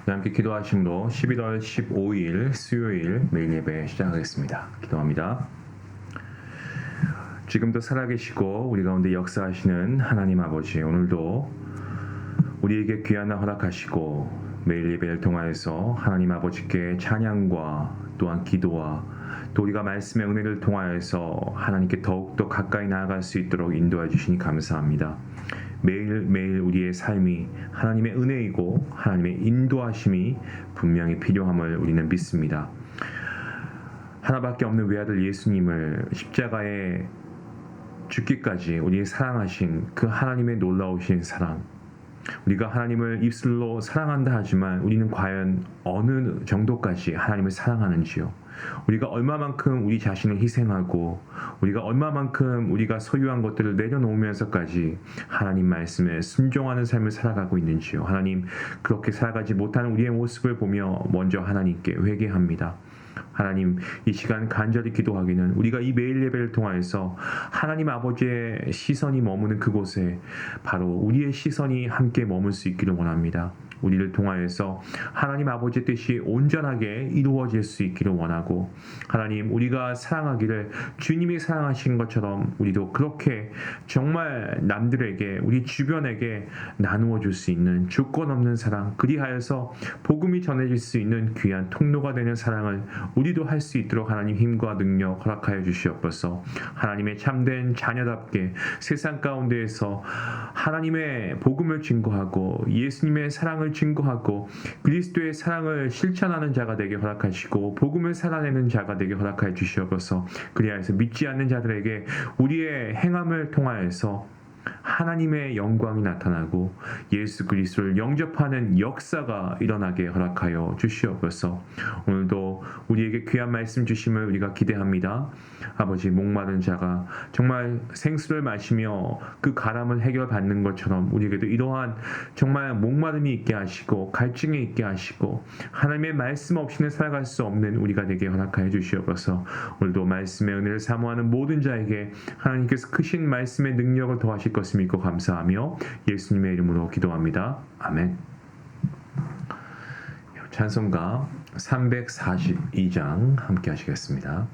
함께 기도하심으로 11월 15일 수요일 매일 예배 시작하겠습니다. 기도합니다. 지금도 살아계시고 우리 가운데 역사하시는 하나님 아버지, 오늘도 우리에게 귀한 허락하시고 매일 예배를 통하여서 하나님 아버지께 찬양과 또한 기도와 또 우리가 말씀의 은혜를 통하여서 하나님께 더욱더 가까이 나아갈 수 있도록 인도해 주시니 감사합니다. 매일매일 우리의 삶이 하나님의 은혜이고 하나님의 인도하심이 분명히 필요함을 우리는 믿습니다. 하나밖에 없는 외아들 예수님을 십자가에 죽기까지 우리의 사랑하신 그 하나님의 놀라우신 사랑, 우리가 하나님을 입술로 사랑한다 하지만 우리는 과연 어느 정도까지 하나님을 사랑하는지요? 우리가 얼마만큼 우리 자신을 희생하고 우리가 얼마만큼 우리가 소유한 것들을 내려놓으면서까지 하나님 말씀에 순종하는 삶을 살아가고 있는지요? 하나님, 그렇게 살아가지 못하는 우리의 모습을 보며 먼저 하나님께 회개합니다. 하나님, 이 시간 간절히 기도하기는 우리가 이 매일 예배를 통하여서 하나님 아버지의 시선이 머무는 그곳에 바로 우리의 시선이 함께 머물 수 있기를 원합니다. 우리를 통하여서 하나님 아버지의 뜻이 온전하게 이루어질 수 있기를 원하고, 하나님, 우리가 사랑하기를 주님이 사랑하신 것처럼 우리도 그렇게 정말 남들에게, 우리 주변에게 나누어 줄 수 있는 조건 없는 사랑, 그리하여서 복음이 전해질 수 있는 귀한 통로가 되는 사랑을 우리도 할 수 있도록 하나님 힘과 능력 허락하여 주시옵소서. 하나님의 참된 자녀답게 세상 가운데에서 하나님의 복음을 증거하고 예수님의 사랑을 증거하고 그리스도의 사랑을 실천하는 자가 되게 허락하시고 복음을 살아내는 자가 되게 허락하여 주시옵소서. 그리하여서 믿지 않는 자들에게 우리의 행함을 통하여서 하나님의 영광이 나타나고 예수 그리스도를 영접하는 역사가 일어나게 허락하여 주시옵소서. 오늘도 우리에게 귀한 말씀 주심을 우리가 기대합니다. 아버지, 목마른 자가 정말 생수를 마시며 그 가람을 해결받는 것처럼 우리에게도 이러한 정말 목마름이 있게 하시고 갈증이 있게 하시고 하나님의 말씀 없이는 살아갈 수 없는 우리가 되게 허락하여 주시옵소서. 오늘도 말씀의 은혜를 사모하는 모든 자에게 하나님께서 크신 말씀의 능력을 더하실 것을 믿고 감사하며 예수님의 이름으로 기도합니다. 아멘. 찬송가 342장 함께 하시겠습니다.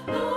너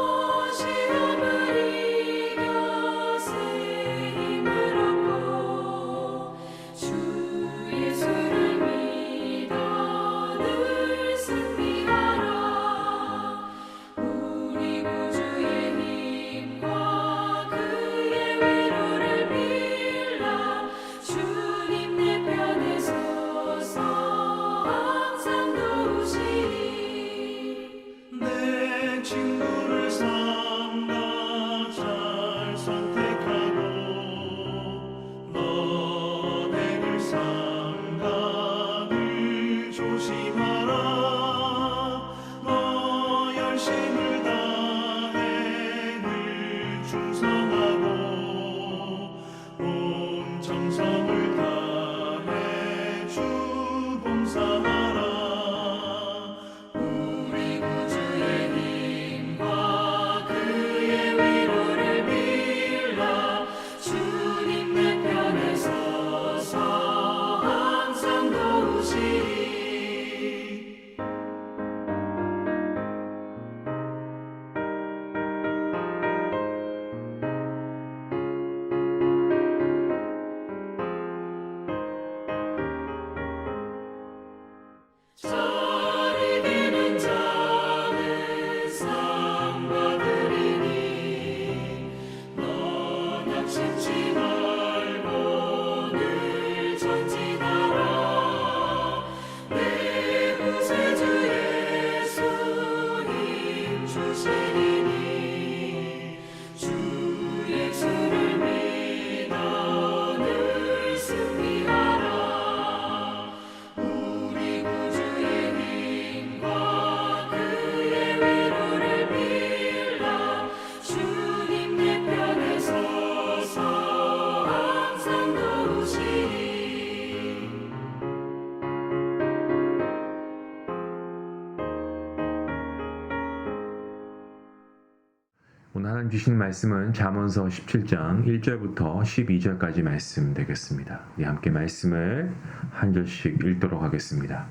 오늘 하나님 주신 말씀은 잠언서 17장 1절부터 12절까지 말씀 되겠습니다. 우리 함께 말씀을 한 절씩 읽도록 하겠습니다.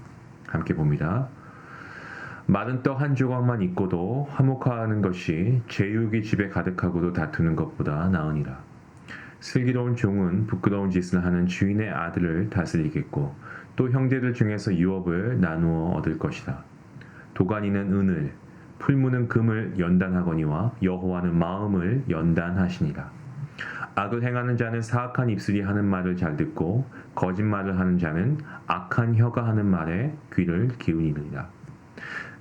함께 봅니다. 마른 떡 한 조각만 있고도 화목하는 것이 제육이 집에 가득하고도 다투는 것보다 나으니라. 슬기로운 종은 부끄러운 짓을 하는 주인의 아들을 다스리겠고 또 형제들 중에서 유업을 나누어 얻을 것이다. 도가니는 은을 풀무는 금을 연단하거니와 여호와는 마음을 연단하시니라. 악을 행하는 자는 사악한 입술이 하는 말을 잘 듣고 거짓말을 하는 자는 악한 혀가 하는 말에 귀를 기울이느니라.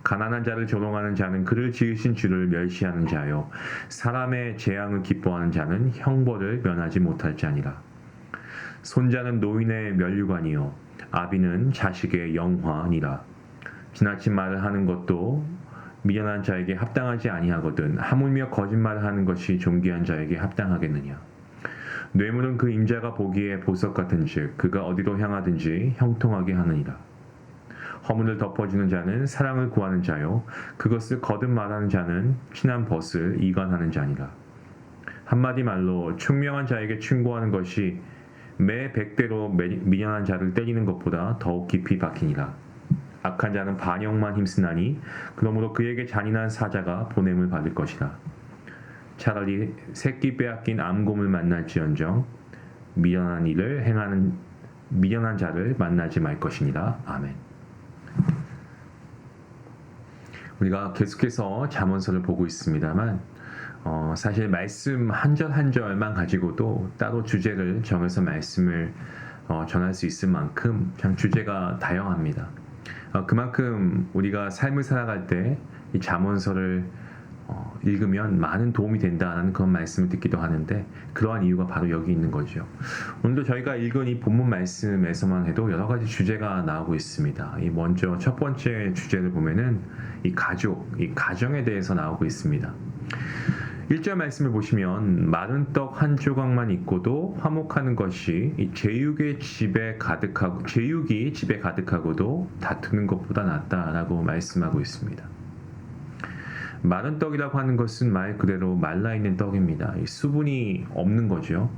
가난한 자를 조롱하는 자는 그를 지으신 주를 멸시하는 자요 사람의 재앙을 기뻐하는 자는 형벌을 면하지 못할 자니라. 손자는 노인의 면류관이요 아비는 자식의 영화니라. 지나친 말을 하는 것도 미련한 자에게 합당하지 아니하거든 하물며 거짓말을 하는 것이 존귀한 자에게 합당하겠느냐. 뇌물은 그 임자가 보기에 보석 같은즉 그가 어디로 향하든지 형통하게 하느니라. 허물을 덮어주는 자는 사랑을 구하는 자요 그것을 거듭 말하는 자는 친한 벗을 이간하는 자니라. 한마디 말로 총명한 자에게 충고하는 것이 매 100대로 미련한 자를 때리는 것보다 더욱 깊이 박히니라. 악한 자는 반역만 힘쓰나니 그러므로 그에게 잔인한 사자가 보냄을 받을 것이다. 차라리 새끼 빼앗긴 암곰을 만날지언정 미련한 일을 행하는 미련한 자를 만나지 말 것이니라. 아멘. 우리가 계속해서 잠언서를 보고 있습니다만 사실 말씀 한 절 한 절만 가지고도 따로 주제를 정해서 말씀을 전할 수 있을 만큼 참 주제가 다양합니다. 그만큼 우리가 삶을 살아갈 때 이 잠언서를 읽으면 많은 도움이 된다는 그런 말씀을 듣기도 하는데 그러한 이유가 바로 여기 있는 거죠. 오늘도 저희가 읽은 이 본문 말씀에서만 해도 여러 가지 주제가 나오고 있습니다. 이 먼저 첫 번째 주제를 보면은 이 가족, 이 가정에 대해서 나오고 있습니다. 1절 말씀을 보시면 마른 떡 한 조각만 있고도 화목하는 것이 이 제육이 집에 가득하고도 다투는 것보다 낫다라고 말씀하고 있습니다. 마른 떡이라고 하는 것은 말 그대로 말라있는 떡입니다. 이 수분이 없는 거죠.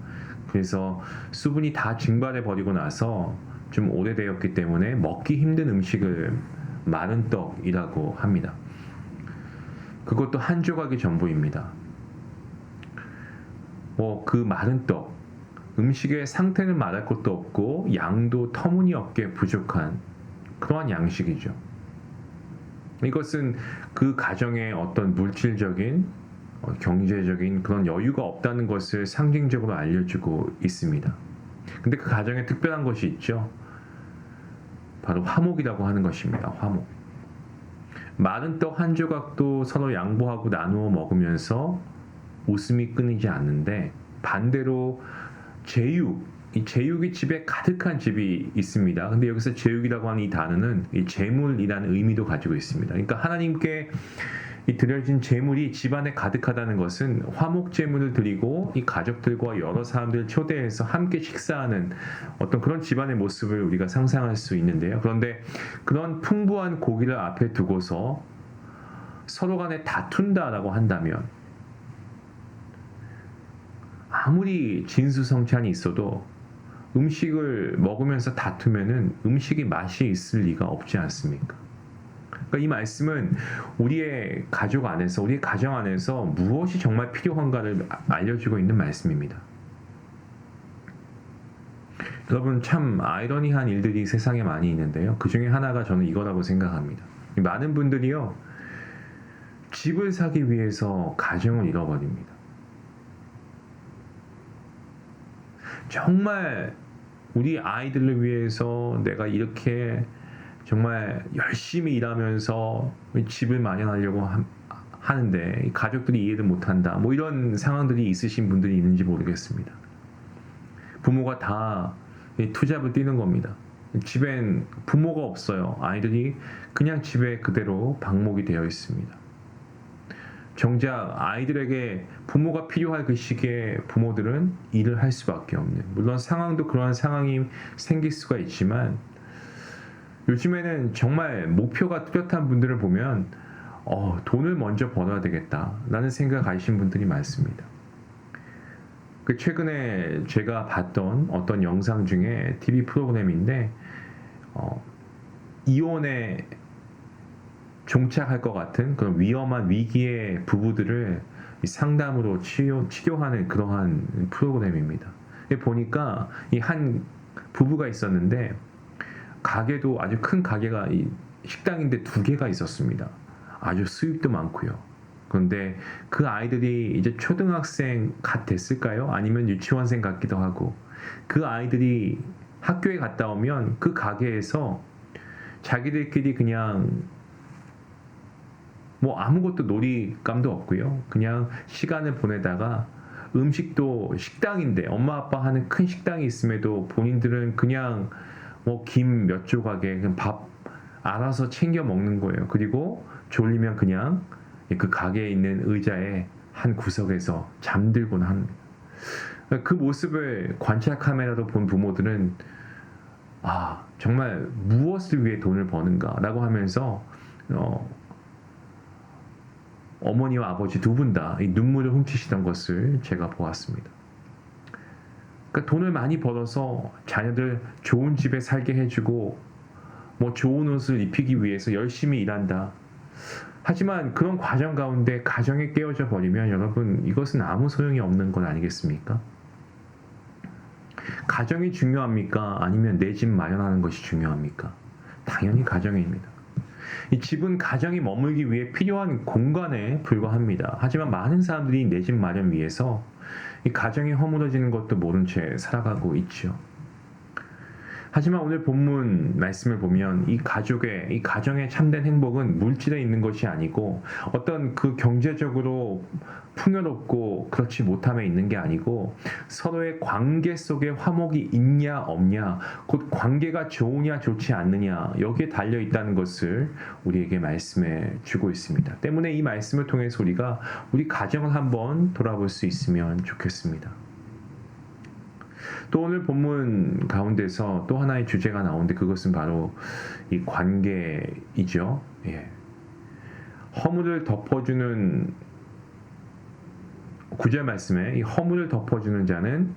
그래서 수분이 다 증발해 버리고 나서 좀 오래되었기 때문에 먹기 힘든 음식을 마른 떡이라고 합니다. 그것도 한 조각이 전부입니다. 그 마른 떡, 음식의 상태를 말할 것도 없고 양도 터무니없게 부족한 그러한 양식이죠. 이것은 그 가정의 어떤 물질적인 경제적인 그런 여유가 없다는 것을 상징적으로 알려주고 있습니다. 근데 그 가정에 특별한 것이 있죠. 바로 화목이라고 하는 것입니다. 화목. 마른 떡 한 조각도 서로 양보하고 나누어 먹으면서 웃음이 끊이지 않는데 반대로 이 제육이 집에 가득한 집이 있습니다. 근데 여기서 제육이라고 하는 이 단어는 이 재물이라는 의미도 가지고 있습니다. 그러니까 하나님께 이 드려진 재물이 집안에 가득하다는 것은 화목 제물을 드리고 이 가족들과 여러 사람들을 초대해서 함께 식사하는 어떤 그런 집안의 모습을 우리가 상상할 수 있는데요. 그런데 그런 풍부한 고기를 앞에 두고서 서로 간에 다툰다라고 한다면 아무리 진수성찬이 있어도 음식을 먹으면서 다투면은 음식이 맛이 있을 리가 없지 않습니까? 그러니까 이 말씀은 우리의 가족 안에서, 우리의 가정 안에서 무엇이 정말 필요한가를 알려주고 있는 말씀입니다. 여러분, 참 아이러니한 일들이 세상에 많이 있는데요. 그 중에 하나가 저는 이거라고 생각합니다. 많은 분들이요, 집을 사기 위해서 가정을 잃어버립니다. 정말 우리 아이들을 위해서 내가 이렇게 정말 열심히 일하면서 집을 마련하려고 하는데 가족들이 이해를 못한다. 이런 상황들이 있으신 분들이 있는지 모르겠습니다. 부모가 다 투잡을 뛰는 겁니다. 집엔 부모가 없어요. 아이들이 그냥 집에 그대로 방목이 되어 있습니다. 정작 아이들에게 부모가 필요할 그 시기에 부모들은 일을 할 수밖에 없는, 물론 상황도 그러한 상황이 생길 수가 있지만 요즘에는 정말 목표가 뚜렷한 분들을 보면 돈을 먼저 벌어야 되겠다라는 생각 가지신 분들이 많습니다. 그 최근에 제가 봤던 어떤 영상 중에 TV 프로그램인데 이혼에 종착할 것 같은 그런 위험한 위기의 부부들을 상담으로 치료하는 그러한 프로그램입니다. 보니까 이 한 부부가 있었는데 가게도 아주 큰 가게가 식당인데 2개가 있었습니다. 아주 수입도 많고요. 그런데 그 아이들이 이제 초등학생 갓 됐을까요? 아니면 유치원생 같기도 하고 그 아이들이 학교에 갔다 오면 그 가게에서 자기들끼리 그냥 뭐 아무것도 놀이감도 없고요. 그냥 시간을 보내다가 음식도 식당인데 엄마 아빠 하는 큰 식당이 있음에도 본인들은 그냥 뭐 김 몇 조각에 그냥 밥 알아서 챙겨 먹는 거예요. 그리고 졸리면 그냥 그 가게에 있는 의자의 한 구석에서 잠들곤 합니다. 그 모습을 관찰 카메라로 본 부모들은 정말 무엇을 위해 돈을 버는가라고 하면서 어머니와 아버지 2분 다 눈물을 훔치시던 것을 제가 보았습니다. 그러니까 돈을 많이 벌어서 자녀들 좋은 집에 살게 해주고 뭐 좋은 옷을 입히기 위해서 열심히 일한다. 하지만 그런 과정 가운데 가정이 깨어져 버리면 여러분 이것은 아무 소용이 없는 것 아니겠습니까? 가정이 중요합니까? 아니면 내 집 마련하는 것이 중요합니까? 당연히 가정입니다. 이 집은 가정이 머물기 위해 필요한 공간에 불과합니다. 하지만 많은 사람들이 내 집 마련 위해서 이 가정이 허물어지는 것도 모른 채 살아가고 있죠. 하지만 오늘 본문 말씀을 보면 이 가정의 참된 행복은 물질에 있는 것이 아니고 어떤 그 경제적으로 풍요롭고 그렇지 못함에 있는 게 아니고 서로의 관계 속에 화목이 있냐 없냐, 곧 관계가 좋으냐 좋지 않느냐 여기에 달려 있다는 것을 우리에게 말씀해 주고 있습니다. 때문에 이 말씀을 통해서 우리가 우리 가정을 한번 돌아볼 수 있으면 좋겠습니다. 또 오늘 본문 가운데서 또 하나의 주제가 나오는데 그것은 바로 이 관계이죠. 허물을 덮어주는 9절 말씀에 이 허물을 덮어주는 자는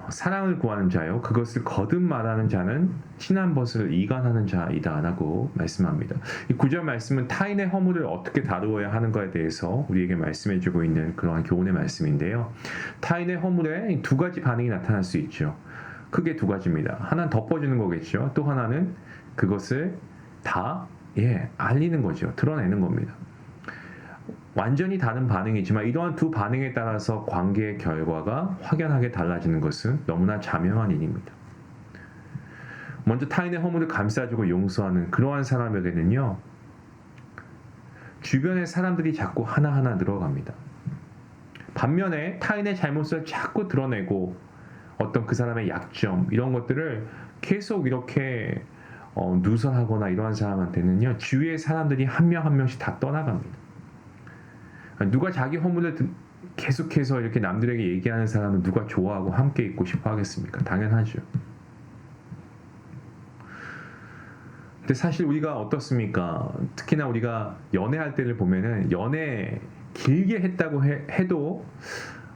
사랑을 구하는 자요 그것을 거듭 말하는 자는 친한 벗을 이간하는 자이다 라고 말씀합니다. 이 9절 말씀은 타인의 허물을 어떻게 다루어야 하는가에 대해서 우리에게 말씀해 주고 있는 그러한 교훈의 말씀인데요. 타인의 허물에 2가지 반응이 나타날 수 있죠. 크게 2가지입니다. 하나는 덮어주는 거겠죠. 또 하나는 그것을 다 알리는 거죠. 드러내는 겁니다. 완전히 다른 반응이지만 이러한 2 반응에 따라서 관계의 결과가 확연하게 달라지는 것은 너무나 자명한 일입니다. 먼저 타인의 허물을 감싸주고 용서하는 그러한 사람에게는요, 주변의 사람들이 자꾸 하나하나 늘어갑니다. 반면에 타인의 잘못을 자꾸 드러내고 어떤 그 사람의 약점 이런 것들을 계속 이렇게 누설하거나 이러한 사람한테는요, 주위의 사람들이 한 명 한 명씩 다 떠나갑니다. 누가 자기 허물을 계속해서 이렇게 남들에게 얘기하는 사람은 누가 좋아하고 함께 있고 싶어 하겠습니까? 당연하죠. 근데 사실 우리가 어떻습니까? 특히나 우리가 연애할 때를 보면은 연애 길게 했다고 해도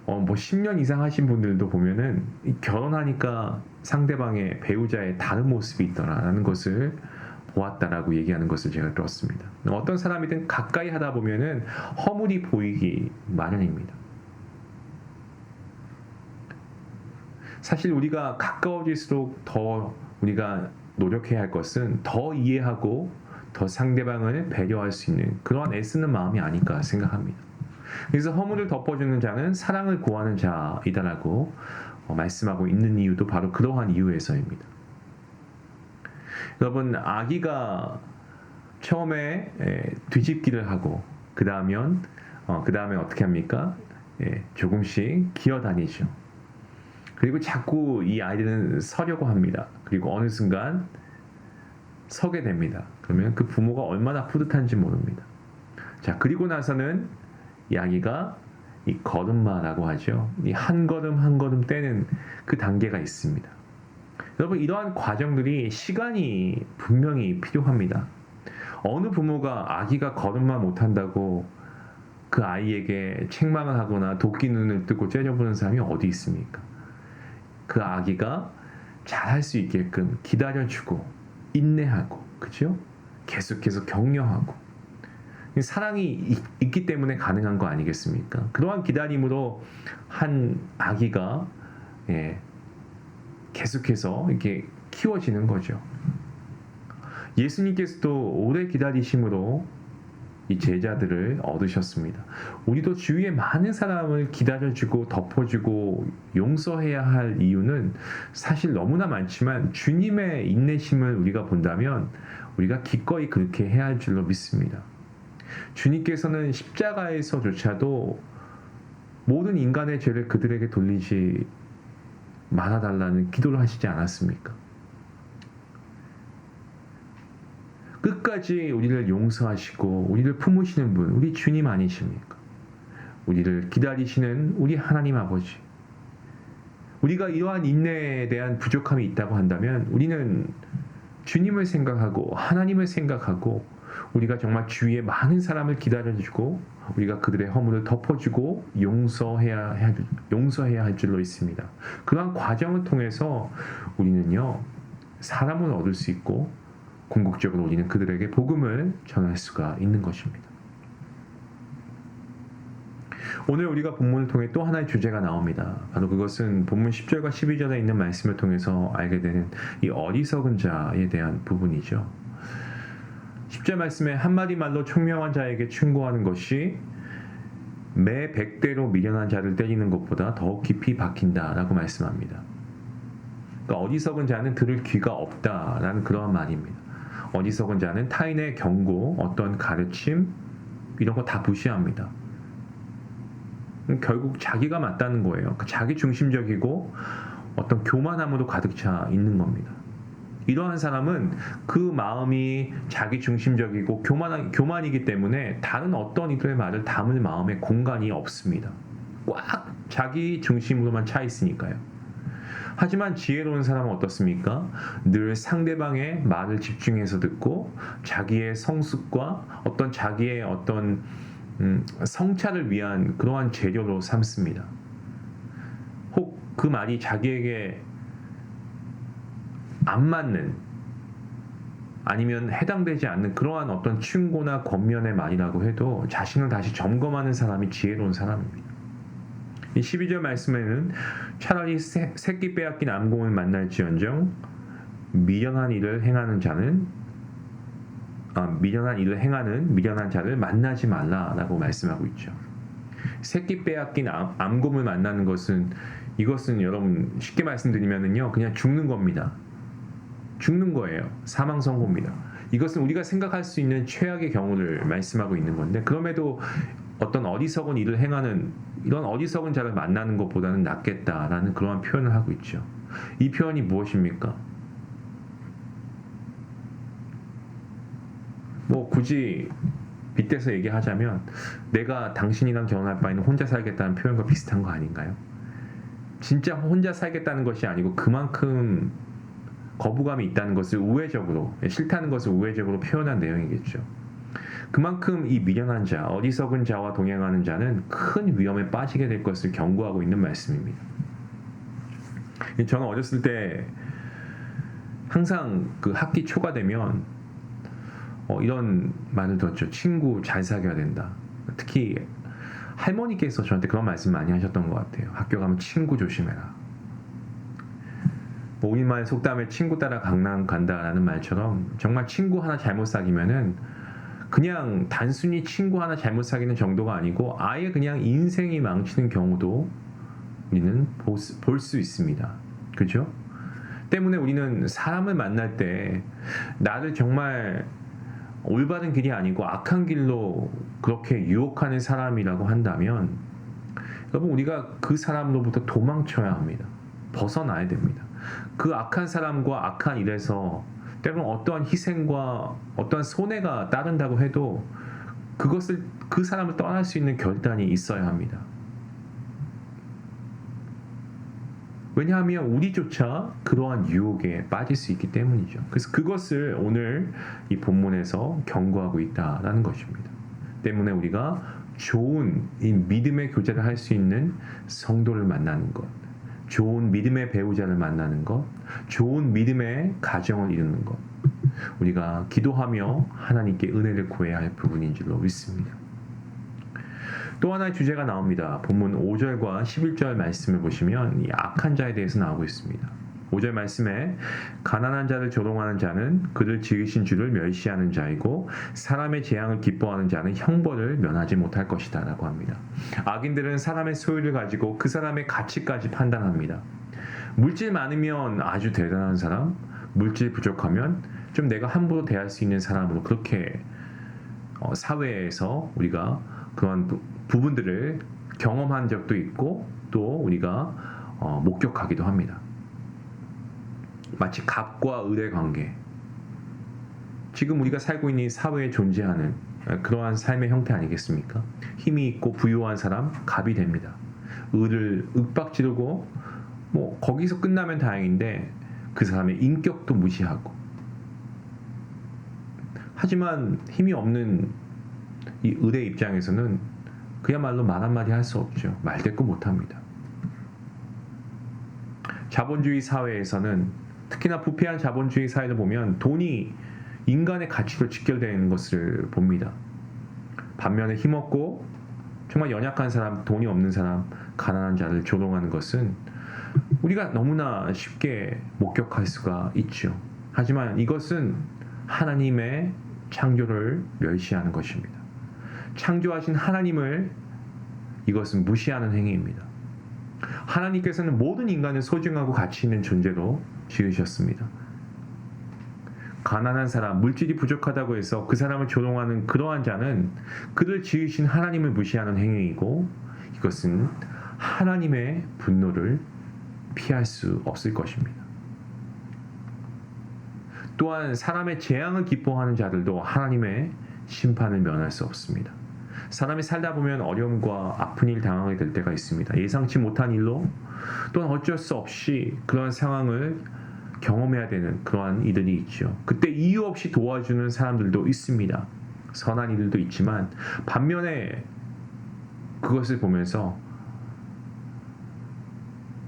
뭐 10년 이상 하신 분들도 보면은 결혼하니까 상대방의 배우자의 다른 모습이 있더라라는 것을 보았다라고 얘기하는 것을 제가 들었습니다. 어떤 사람이든 가까이 하다 보면은 허물이 보이기 마련입니다. 사실 우리가 가까워질수록 더 우리가 노력해야 할 것은 더 이해하고 더 상대방을 배려할 수 있는 그러한 애쓰는 마음이 아닐까 생각합니다. 그래서 허물을 덮어주는 자는 사랑을 구하는 자이다라고 말씀하고 있는 이유도 바로 그러한 이유에서입니다. 여러분, 아기가 처음에 뒤집기를 하고 그 다음에 어떻게 합니까? 조금씩 기어다니죠. 그리고 자꾸 이 아이들은 서려고 합니다. 그리고 어느 순간 서게 됩니다. 그러면 그 부모가 얼마나 뿌듯한지 모릅니다. 자, 그리고 나서는 이 아기가 이 걸음마라고 하죠. 이 한 걸음 한 걸음 떼는 그 단계가 있습니다. 여러분, 이러한 과정들이 시간이 분명히 필요합니다. 어느 부모가 아기가 걸음만 못한다고 그 아이에게 책망을 하거나 도끼 눈을 뜨고 째려보는 사람이 어디 있습니까? 그 아기가 잘할 수 있게끔 기다려주고 인내하고, 그죠? 계속해서 격려하고, 사랑이 있기 때문에 가능한 거 아니겠습니까? 그러한 기다림으로 한 아기가 계속해서 이렇게 키워지는 거죠. 예수님께서도 오래 기다리심으로 이 제자들을 얻으셨습니다. 우리도 주위에 많은 사람을 기다려주고 덮어주고 용서해야 할 이유는 사실 너무나 많지만 주님의 인내심을 우리가 본다면 우리가 기꺼이 그렇게 해야 할 줄로 믿습니다. 주님께서는 십자가에서조차도 모든 인간의 죄를 그들에게 돌리지 말아달라는 기도를 하시지 않았습니까? 끝까지 우리를 용서하시고 우리를 품으시는 분, 우리 주님 아니십니까? 우리를 기다리시는 우리 하나님 아버지. 우리가 이러한 인내에 대한 부족함이 있다고 한다면 우리는 주님을 생각하고 하나님을 생각하고 우리가 정말 주위에 많은 사람을 기다려주고 우리가 그들의 허물을 덮어주고 용서해야 할 줄로 있습니다. 그러한 과정을 통해서 우리는요, 사람을 얻을 수 있고 궁극적으로 우리는 그들에게 복음을 전할 수가 있는 것입니다. 오늘 우리가 본문을 통해 또 하나의 주제가 나옵니다. 바로 그것은 본문 10절과 12절에 있는 말씀을 통해서 알게 되는 이 어리석은 자에 대한 부분이죠. 10절 말씀에 한마디 말로 총명한 자에게 충고하는 것이 매 100대로 미련한 자를 때리는 것보다 더 깊이 박힌다라고 말씀합니다. 그러니까 어리석은 자는 들을 귀가 없다라는 그러한 말입니다. 어리석은 자는 타인의 경고, 어떤 가르침 이런 거 다 무시합니다. 결국 자기가 맞다는 거예요. 자기 중심적이고 어떤 교만함으로 가득 차 있는 겁니다. 이러한 사람은 그 마음이 자기 중심적이고 교만이기 때문에 다른 어떤 이들의 말을 담을 마음에 공간이 없습니다. 꽉 자기 중심으로만 차 있으니까요. 하지만 지혜로운 사람은 어떻습니까? 늘 상대방의 말을 집중해서 듣고 자기의 성숙과 어떤 자기의 어떤 성찰을 위한 그러한 재료로 삼습니다. 혹 그 말이 자기에게 안 맞는 아니면 해당되지 않는 그러한 어떤 충고나 권면의 말이라고 해도 자신을 다시 점검하는 사람이 지혜로운 사람입니다. 이 12절 말씀에는 차라리 새끼 빼앗긴 암곰을 만날지언정 미련한 일을 행하는 미련한 자를 만나지 말라라고 말씀하고 있죠. 새끼 빼앗긴 암곰을 만나는 것은 이것은 여러분 쉽게 말씀드리면은요 그냥 죽는 겁니다. 죽는 거예요. 사망 선고입니다. 이것은 우리가 생각할 수 있는 최악의 경우를 말씀하고 있는 건데 그럼에도 어떤 어리석은 일을 행하는 이런 어리석은 자를 만나는 것보다는 낫겠다라는 그러한 표현을 하고 있죠. 이 표현이 무엇입니까? 뭐 굳이 빗대서 얘기하자면 내가 당신이랑 결혼할 바에는 혼자 살겠다는 표현과 비슷한 거 아닌가요? 진짜 혼자 살겠다는 것이 아니고 그만큼 거부감이 있다는 것을 우회적으로, 싫다는 것을 우회적으로 표현한 내용이겠죠. 그만큼 이 미련한 자, 어리석은 자와 동행하는 자는 큰 위험에 빠지게 될 것을 경고하고 있는 말씀입니다. 저는 어렸을 때 항상 그 학기 초가 되면 이런 말을 들었죠. 친구 잘 사귀어야 된다. 특히 할머니께서 저한테 그런 말씀 많이 하셨던 것 같아요. 학교 가면 친구 조심해라. 뭐 우리말 속담에 친구 따라 강남 간다라는 말처럼 정말 친구 하나 잘못 사귀면은 그냥 단순히 친구 하나 잘못 사귀는 정도가 아니고 아예 그냥 인생이 망치는 경우도 우리는 볼 수 있습니다. 그죠? 때문에 우리는 사람을 만날 때 나를 정말 올바른 길이 아니고 악한 길로 그렇게 유혹하는 사람이라고 한다면 여러분 우리가 그 사람으로부터 도망쳐야 합니다. 벗어나야 됩니다. 그 악한 사람과 악한 일에서 때로는 어떠한 희생과 어떠한 손해가 따른다고 해도 그 사람을 떠날 수 있는 결단이 있어야 합니다. 왜냐하면 우리조차 그러한 유혹에 빠질 수 있기 때문이죠. 그래서 그것을 오늘 이 본문에서 경고하고 있다라는 것입니다. 때문에 우리가 좋은 이 믿음의 교제를 할 수 있는 성도를 만나는 것, 좋은 믿음의 배우자를 만나는 것, 좋은 믿음의 가정을 이루는 것, 우리가 기도하며 하나님께 은혜를 구해야 할 부분인 줄로 믿습니다. 또 하나의 주제가 나옵니다. 본문 5절과 11절 말씀을 보시면 이 악한 자에 대해서 나오고 있습니다. 5절 말씀에 가난한 자를 조롱하는 자는 그를 지으신 주를 멸시하는 자이고 사람의 재앙을 기뻐하는 자는 형벌을 면하지 못할 것이다 라고 합니다. 악인들은 사람의 소유를 가지고 그 사람의 가치까지 판단합니다. 물질 많으면 아주 대단한 사람, 물질 부족하면 좀 내가 함부로 대할 수 있는 사람으로 그렇게 사회에서 우리가 그런 부분들을 경험한 적도 있고 또 우리가 목격하기도 합니다. 마치 갑과 을의 관계, 지금 우리가 살고 있는 이 사회에 존재하는 그러한 삶의 형태 아니겠습니까? 힘이 있고 부유한 사람 갑이 됩니다. 을을 윽박지르고 뭐 거기서 끝나면 다행인데 그 사람의 인격도 무시하고, 하지만 힘이 없는 이 을의 입장에서는 그야말로 말 한마디 할 수 없죠. 말대꾸 못합니다. 자본주의 사회에서는, 특히나 부패한 자본주의 사회를 보면 돈이 인간의 가치로 직결되는 것을 봅니다. 반면에 힘없고 정말 연약한 사람, 돈이 없는 사람, 가난한 자를 조롱하는 것은 우리가 너무나 쉽게 목격할 수가 있죠. 하지만 이것은 하나님의 창조를 멸시하는 것입니다. 창조하신 하나님을 이것은 무시하는 행위입니다. 하나님께서는 모든 인간을 소중하고 가치 있는 존재로 지으셨습니다. 가난한 사람, 물질이 부족하다고 해서 그 사람을 조롱하는 그러한 자는 그를 지으신 하나님을 무시하는 행위이고, 이것은 하나님의 분노를 피할 수 없을 것입니다. 또한 사람의 재앙을 기뻐하는 자들도 하나님의 심판을 면할 수 없습니다. 사람이 살다 보면 어려움과 아픈 일 당하게 될 때가 있습니다. 예상치 못한 일로 또는 어쩔 수 없이 그런 상황을 경험해야 되는 그러한 이들이 있죠. 그때 이유 없이 도와주는 사람들도 있습니다. 선한 이들도 있지만, 반면에 그것을 보면서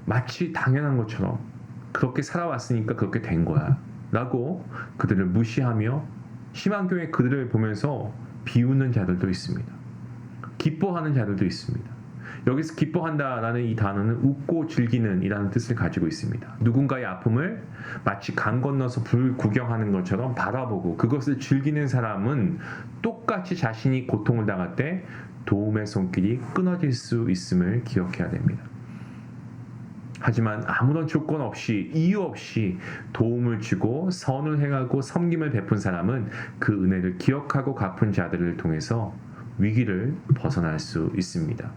마치 당연한 것처럼 그렇게 살아왔으니까 그렇게 된 거야 라고 그들을 무시하며 신앙교회 그들을 보면서 비웃는 자들도 있습니다. 기뻐하는 자들도 있습니다. 여기서 기뻐한다라는 이 단어는 웃고 즐기는 이라는 뜻을 가지고 있습니다. 누군가의 아픔을 마치 강 건너서 불 구경하는 것처럼 바라보고 그것을 즐기는 사람은 똑같이 자신이 고통을 당할 때 도움의 손길이 끊어질 수 있음을 기억해야 됩니다. 하지만 아무런 조건 없이 이유 없이 도움을 주고 선을 행하고 섬김을 베푼 사람은 그 은혜를 기억하고 갚은 자들을 통해서 위기를 벗어날 수 있습니다.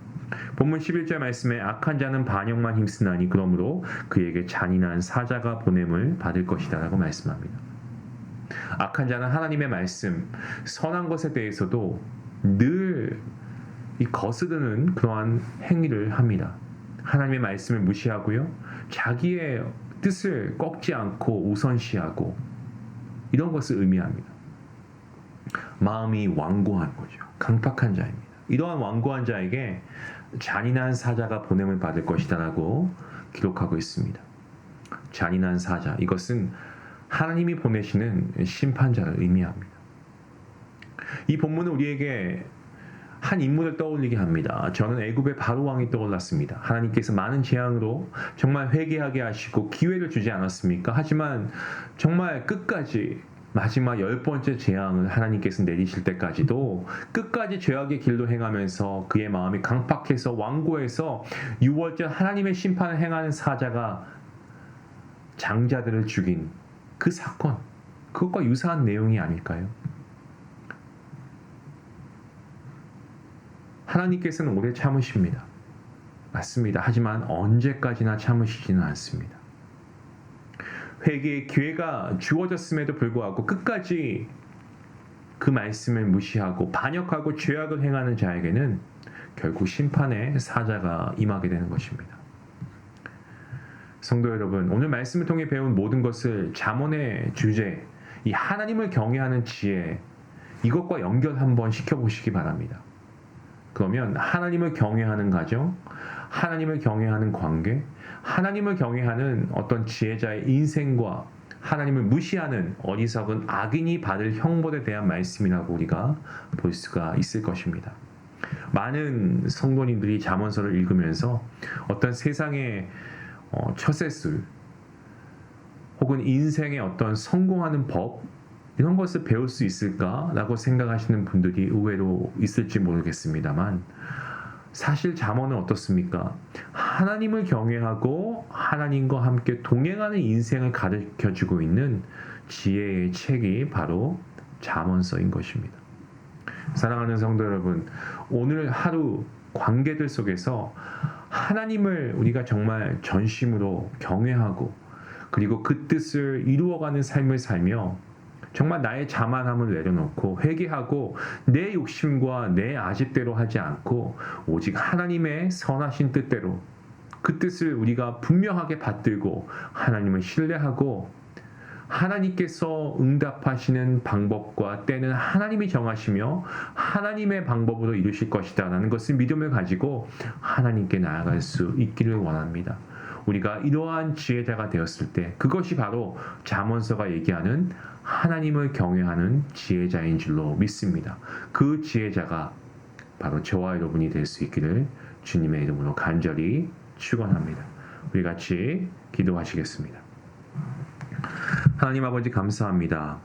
본문 11절 말씀에 악한 자는 반역만 힘쓰나니 그러므로 그에게 잔인한 사자가 보냄을 받을 것이다 라고 말씀합니다. 악한 자는 하나님의 말씀, 선한 것에 대해서도 늘 이 거스르는 그러한 행위를 합니다. 하나님의 말씀을 무시하고요, 자기의 뜻을 꺾지 않고 우선시하고, 이런 것을 의미합니다. 마음이 완고한 거죠. 강팍한 자입니다. 이러한 완고한 자에게 잔인한 사자가 보냄을 받을 것이다 라고 기록하고 있습니다. 잔인한 사자, 이것은 하나님이 보내시는 심판자를 의미합니다. 이 본문은 우리에게 한 인물을 떠올리게 합니다. 저는 애굽의 바로 왕이 떠올랐습니다. 하나님께서 많은 재앙으로 정말 회개하게 하시고 기회를 주지 않았습니까? 하지만 정말 끝까지 마지막 10번째 재앙을 하나님께서 내리실 때까지도 끝까지 죄악의 길로 행하면서 그의 마음이 강팍해서 완고해서 6월절 하나님의 심판을 행하는 사자가 장자들을 죽인 그 사건, 그것과 유사한 내용이 아닐까요? 하나님께서는 오래 참으십니다. 맞습니다. 하지만 언제까지나 참으시지는 않습니다. 회개의 기회가 주어졌음에도 불구하고 끝까지 그 말씀을 무시하고 반역하고 죄악을 행하는 자에게는 결국 심판의 사자가 임하게 되는 것입니다. 성도 여러분, 오늘 말씀을 통해 배운 모든 것을 잠언의 주제, 이 하나님을 경외하는 지혜, 이것과 연결 한번 시켜보시기 바랍니다. 그러면 하나님을 경외하는 가정, 하나님을 경외하는 관계, 하나님을 경외하는 어떤 지혜자의 인생과 하나님을 무시하는 어리석은 악인이 받을 형벌에 대한 말씀이라고 우리가 볼 수가 있을 것입니다. 많은 성도님들이 잠언서를 읽으면서 어떤 세상의 처세술 혹은 인생의 어떤 성공하는 법 이런 것을 배울 수 있을까라고 생각하시는 분들이 의외로 있을지 모르겠습니다만 사실 잠언은 어떻습니까? 하나님을 경외하고 하나님과 함께 동행하는 인생을 가르쳐주고 있는 지혜의 책이 바로 잠언서인 것입니다. 사랑하는 성도 여러분, 오늘 하루 관계들 속에서 하나님을 우리가 정말 전심으로 경외하고 그리고 그 뜻을 이루어가는 삶을 살며 정말 나의 자만함을 내려놓고 회개하고 내 욕심과 내 아집대로 하지 않고 오직 하나님의 선하신 뜻대로 그 뜻을 우리가 분명하게 받들고 하나님을 신뢰하고 하나님께서 응답하시는 방법과 때는 하나님이 정하시며 하나님의 방법으로 이루실 것이다 라는 것을 믿음을 가지고 하나님께 나아갈 수 있기를 원합니다. 우리가 이러한 지혜자가 되었을 때 그것이 바로 잠언서가 얘기하는 하나님을 경외하는 지혜자인 줄로 믿습니다. 그 지혜자가 바로 저와 여러분이 될 수 있기를 주님의 이름으로 간절히 축원합니다. 우리 같이 기도하시겠습니다. 하나님 아버지 감사합니다.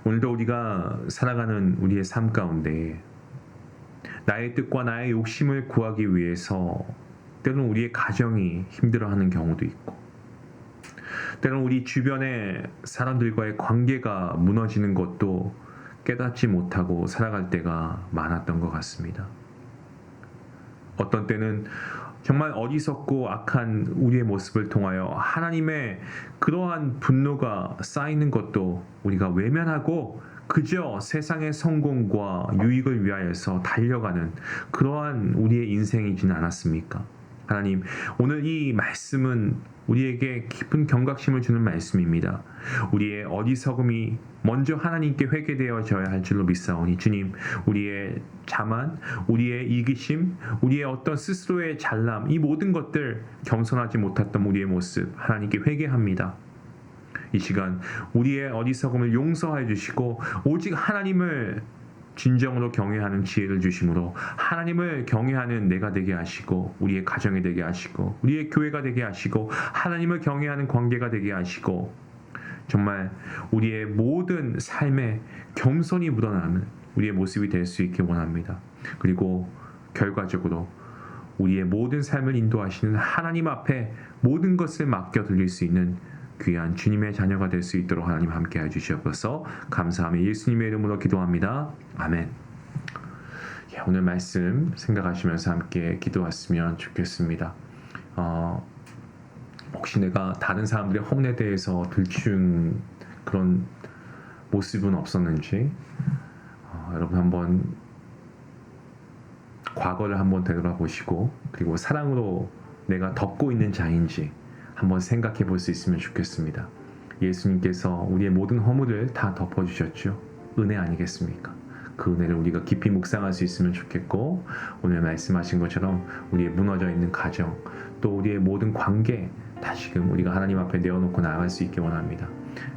오늘도 우리가 살아가는 우리의 삶 가운데 나의 뜻과 나의 욕심을 구하기 위해서 때로는 우리의 가정이 힘들어하는 경우도 있고 때로는 우리 주변의 사람들과의 관계가 무너지는 것도 깨닫지 못하고 살아갈 때가 많았던 것 같습니다. 어떤 때는 정말 어리석고 악한 우리의 모습을 통하여 하나님의 그러한 분노가 쌓이는 것도 우리가 외면하고 그저 세상의 성공과 유익을 위하여서 달려가는 그러한 우리의 인생이지는 않았습니까? 하나님, 오늘 이 말씀은 우리에게 깊은 경각심을 주는 말씀입니다. 우리의 어리석음이 먼저 하나님께 회개되어져야 할 줄로 믿사오니 주님, 우리의 자만, 우리의 이기심, 우리의 어떤 스스로의 잘남, 이 모든 것들 겸손하지 못했던 우리의 모습 하나님께 회개합니다. 이 시간 우리의 어리석음을 용서해 주시고 오직 하나님을 진정으로 경외하는 지혜를 주심으로 하나님을 경외하는 내가 되게 하시고 우리의 가정이 되게 하시고 우리의 교회가 되게 하시고 하나님을 경외하는 관계가 되게 하시고 정말 우리의 모든 삶에 겸손이 묻어나는 우리의 모습이 될 수 있게 원합니다. 그리고 결과적으로 우리의 모든 삶을 인도하시는 하나님 앞에 모든 것을 맡겨 드릴 수 있는 귀한 주님의 자녀가 될 수 있도록 하나님 함께 해주시옵소서. 감사하며 예수님의 이름으로 기도합니다. 아멘. 오늘 말씀 생각하시면서 함께 기도했으면 좋겠습니다. 혹시 내가 다른 사람들의 혼에 대해서 들춘 그런 모습은 없었는지 여러분 한번 과거를 한번 되돌아보시고 그리고 사랑으로 내가 덮고 있는 자인지 한번 생각해 볼 수 있으면 좋겠습니다. 예수님께서 우리의 모든 허물을 다 덮어주셨죠. 은혜 아니겠습니까? 그 은혜를 우리가 깊이 묵상할 수 있으면 좋겠고 오늘 말씀하신 것처럼 우리의 무너져 있는 가정 또 우리의 모든 관계 다시금 우리가 하나님 앞에 내어놓고 나아갈 수 있게 원합니다.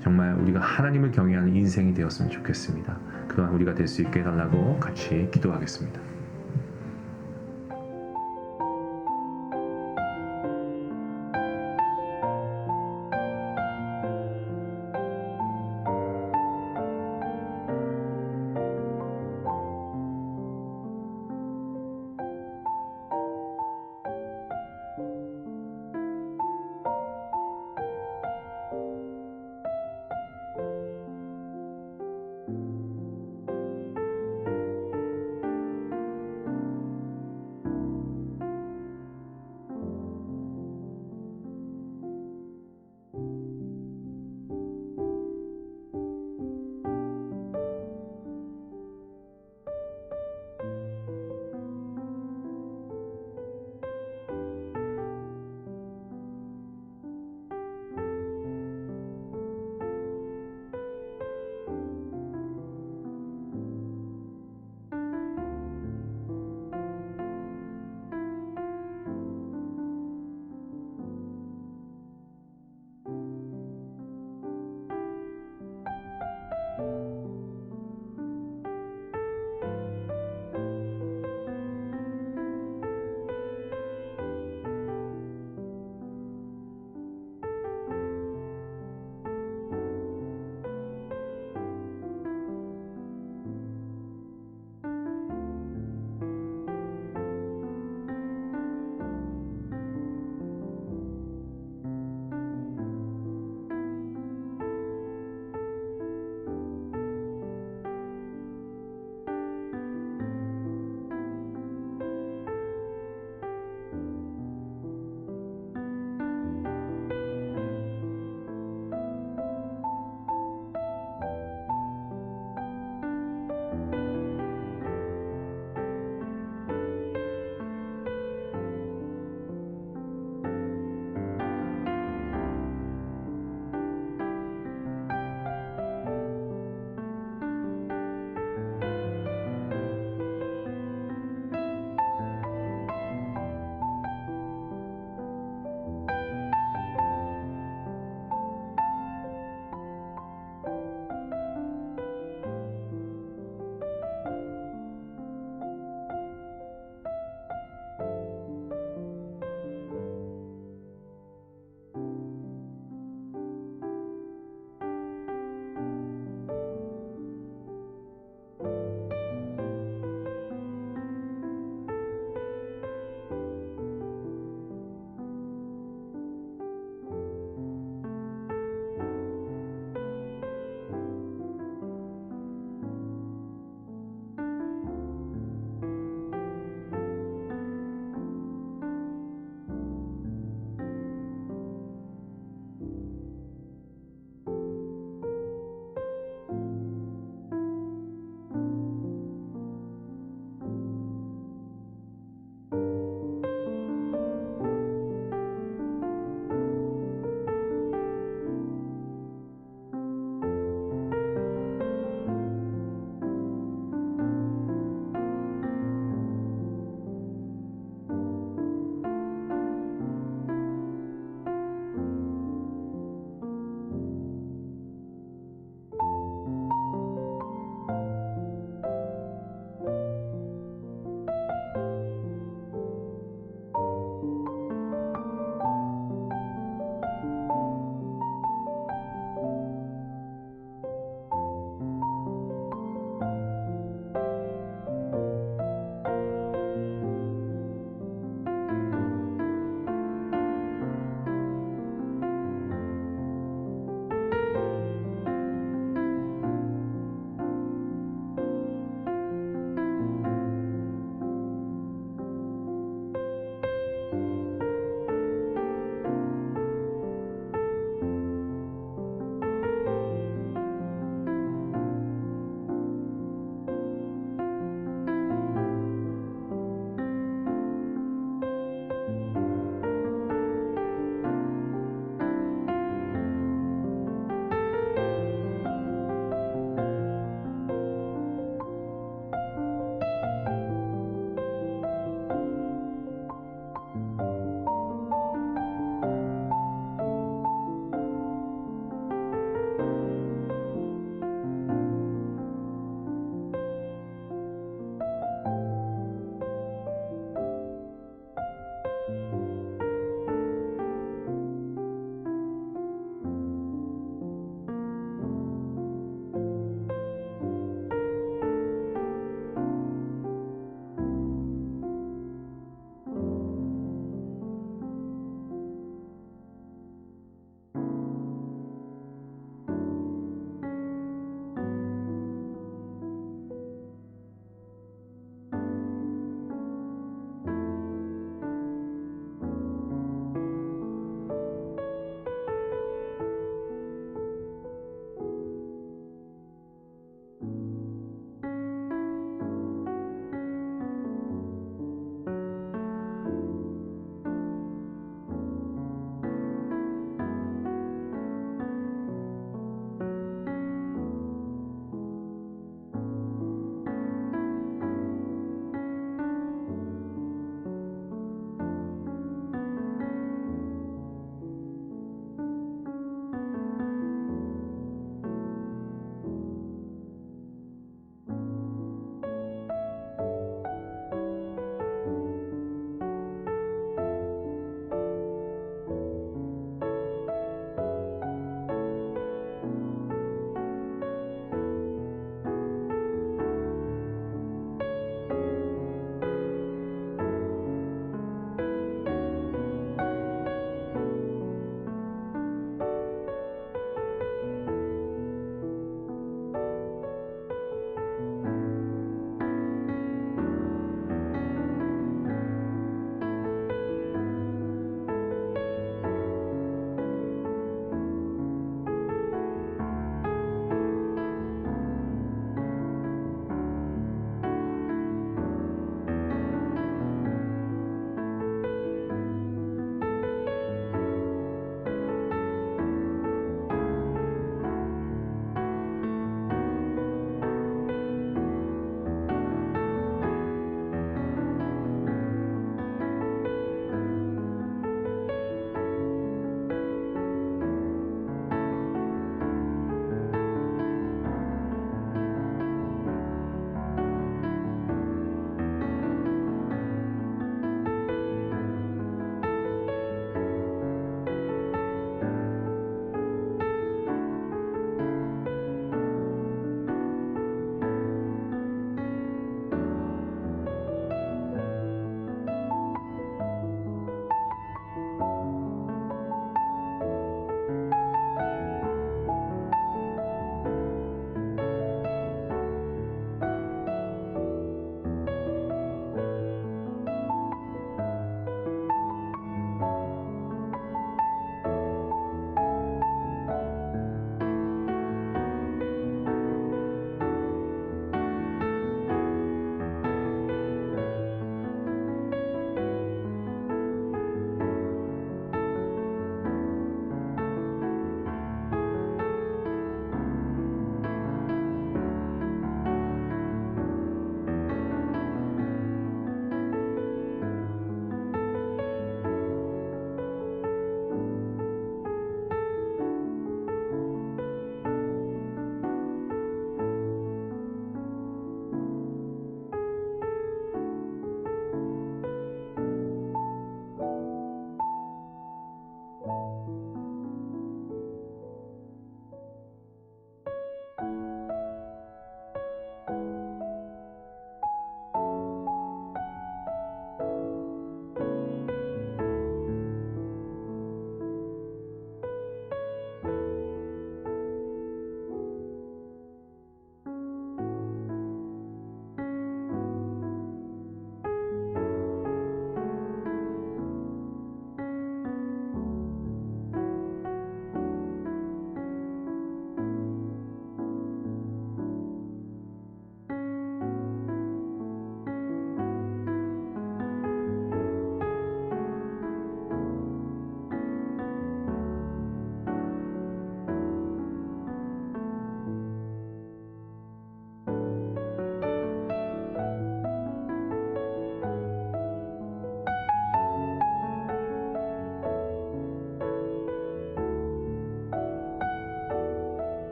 정말 우리가 하나님을 경외하는 인생이 되었으면 좋겠습니다. 그러한 우리가 될 수 있게 해달라고 같이 기도하겠습니다.